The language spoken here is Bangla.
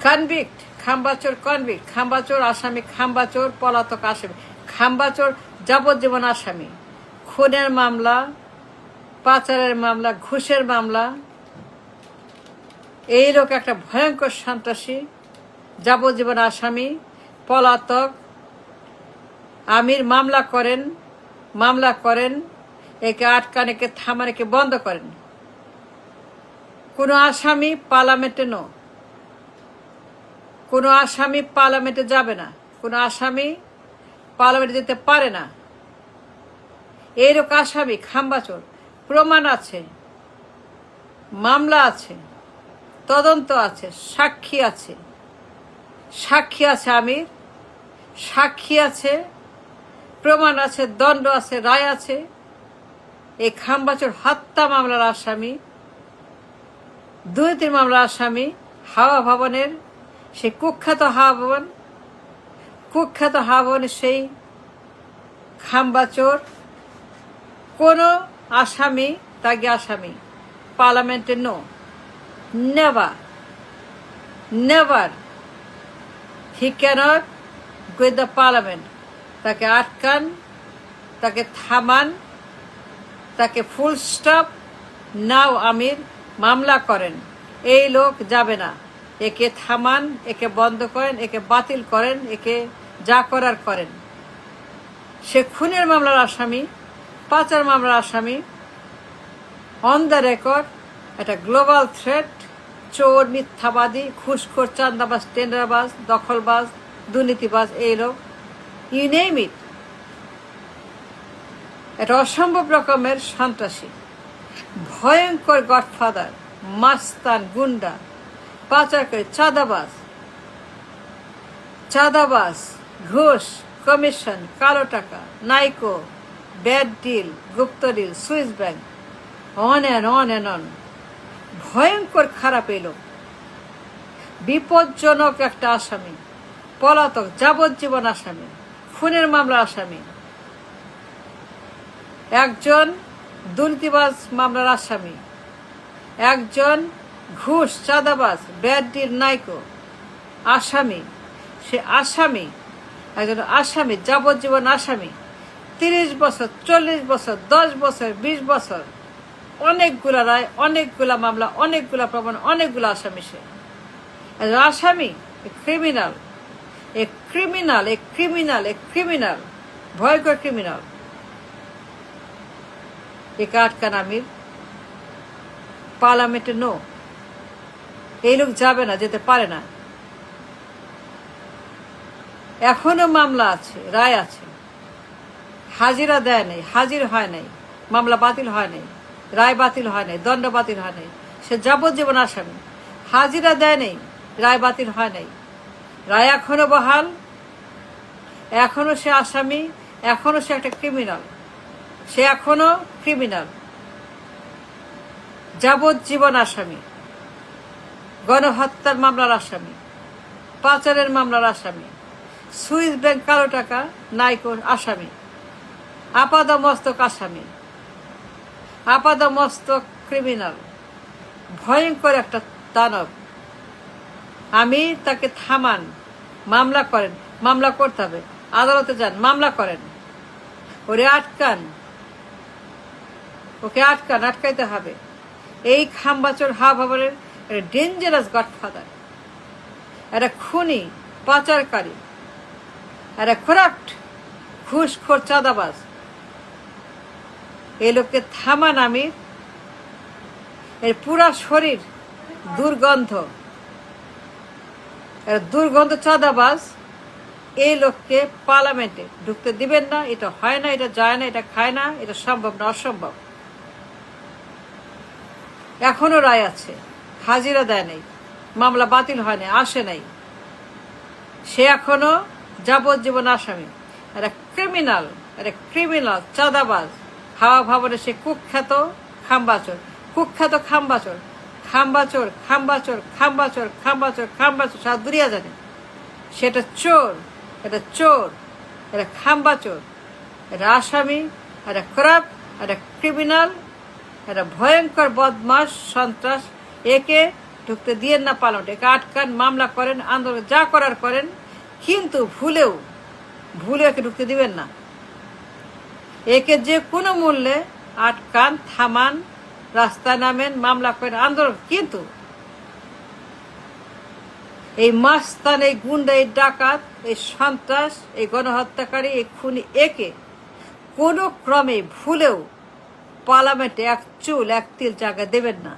কনভিক্ট, খাম্বাচোর কনভিক্ট, খাম্বাচোর আসামি, খাম্বাচোর পলাতক আসামি, খাম্বাচোর যাবজ্জীবন আসামি, খুনের মামলা, পাচারের মামলা, ঘুষের মামলা। এই লোক একটা ভয়ঙ্কর সন্ত্রাসী, যাবজ্জীবন আসামি, পলাতক। আমির মামলা করেন, একে আটকান, একে থামান, একে বন্ধ করেন। কোনো আসামি পার্লামেন্টে কোনো আসামি পার্লামেন্টে যাবে না, কোনো আসামি পার্লামেন্টে যেতে পারে না। এইরকম আসামি খাম্বাচোর, প্রমাণ আছে, মামলা আছে, তদন্ত আছে, সাক্ষী আছে আমির, সাক্ষী আছে, প্রমাণ আছে, দণ্ড আছে, রায় আছে। এই খাম্বাচোর হত্যা মামলার আসামি, দুর্নীতির মামলার আসামি, হাওয়া ভবনের সেই কুখ্যাত হাওয়া ভবনের সেই খাম্বাচোর। কোনো আসামি তাকে আসামি পার্লামেন্টে never he can't go in the parliament. তাকে আটকান, তাকে থামান, তাকে ফুল স্টপ, নাও আমির মামলা করেন। এই লোক যাবে না, একে থামান, একে বন্ধ করেন, একে বাতিল করেন, একে যা করার করেন। সে খুনের মামলার আসামি, পাচার মামলার আসামি, অন দ্য রেকর্ড, একটা গ্লোবাল থ্রেট, চোর, মিথ্যাবাদী, ঘুষখোর, চাঁদাবাজ, টেন্ডারবাজ, দখলবাজ, দুর্নীতিবাজ। এই লোক, ইউ নেম ইট, একটা অসম্ভব রকমের সন্ত্রাসী, ভয়ঙ্কর গডফাদার, মাস্তান, গুন্ডা, পাচারকারী, চাঁদাবাজ, ঘুষ, কমিশন, কালো টাকা, নাইকো, ব্যাড ডিল, গুপ্ত deal, Swiss bank, on and on. ভয়ঙ্কর খারাপ এলো, বিপজ্জনক একটা আসামি, পলাতক, যাবজ্জীবন আসামি, খুনের মামলার আসামি, একজন দুর্নীতিবাজ মামলার আসামি, একজন ঘুষ, চাঁদাবাজ, ব্যাড ডিল, নাইকো আসামি। সে আসামি, একজন আসামি, যাবজ্জীবন আসামি, 30 বছর, 40 বছর, 10 বছর, 20 বছর, অনেকগুলা রায়, অনেকগুলা মামলা, অনেকগুলা প্রমাণ, অনেকগুলো আসামি। সে একজন আসামি, ক্রিমিনাল, ভয়ঙ্কর ক্রিমিনাল। একে আটকান আমির, পার্লামেন্টে এই লোক যাবে না, যেতে পারে না। এখনো মামলা আছে, রায় আছে, হাজিরা দেয় নাই, হাজির হয় নাই, মামলা বাতিল হয় নাই, রায় বাতিল হয় নাই, দণ্ড বাতিল হয় নাই। সে যাবজ্জীবন আসামি, হাজিরা দেয় নাই, রায় বাতিল হয় নাই, রায় এখনো বহাল, এখনো সে আসামি, এখনো সে একটা ক্রিমিনাল, সে এখনো ক্রিমিনাল, যাবজ্জীবন আসামি, গণহত্যার মামলার আসামি, পাচারের মামলার আসামি, সুইস ব্যাংক, কালো টাকা, নাইকোর আসামি, আপাদমস্তক আসামি, আপাদমস্তক ক্রিমিনাল, ভয়ঙ্কর একটা দানব। আমি তাকে থামান, মামলা করেন, মামলা করতে হবে, আদালতে যান, মামলা করেন, ওরে আটকান, ওকে আটকাইতে হবে। এই খাম্বাচোর হাওয়া ভবনের ডেঞ্জারাস গডফাদার, একটা খুনি, পাচারকারী, একটা করাপ্ট, ঘুষখোর, চাঁদাবাজ। এই লোককে থামান আমির, এর পুরা শরীর দুর্গন্ধ, চাঁদাবাজ। এই লোককে পার্লামেন্টে ঢুকতে দিবেন না, এটা হয় না, এটা যায় না, এটা খায় না, এটা সম্ভব না, অসম্ভব। এখনো রায় আছে, হাজিরা দেয় নাই, মামলা বাতিল হয় নাই, আসে নাই, সে এখনো যাবজ্জীবন আসামি, একটা ক্রিমিনাল, চাঁদাবাজ। হাওয়া ভবনে সে কুখ্যাত খাম্বাচোর, সারা দুনিয়া জানে সেটা চোর, এটা খাম্বাচোর, এটা আসামি, একটা করাপ্ট, একটা ক্রিমিনাল, একটা ভয়ঙ্কর বদমাস, সন্ত্রাস। একে ঢুকতে দিয়েন না পার্লামেন্টে। একে আটকান, মামলা করেন, আন্দোলন যা করার করেন, কিন্তু ভুলেও একে ঢুকতে দিবেন না। একে যে কোনো মূল্যে আটকান, থামান, রাস্তায় নামেন, মামলা করেন, আন্দোলন। কিন্তু এই মাস্তান, এই গুন্ডা, এই ডাকাত, এই সন্ত্রাস, এই গণহত্যাকারী, এই খুনি, একে কোনো ক্রমে ভুলেও পার্লামেন্টে এক চুল এক তিল জায়গা দেবেন না।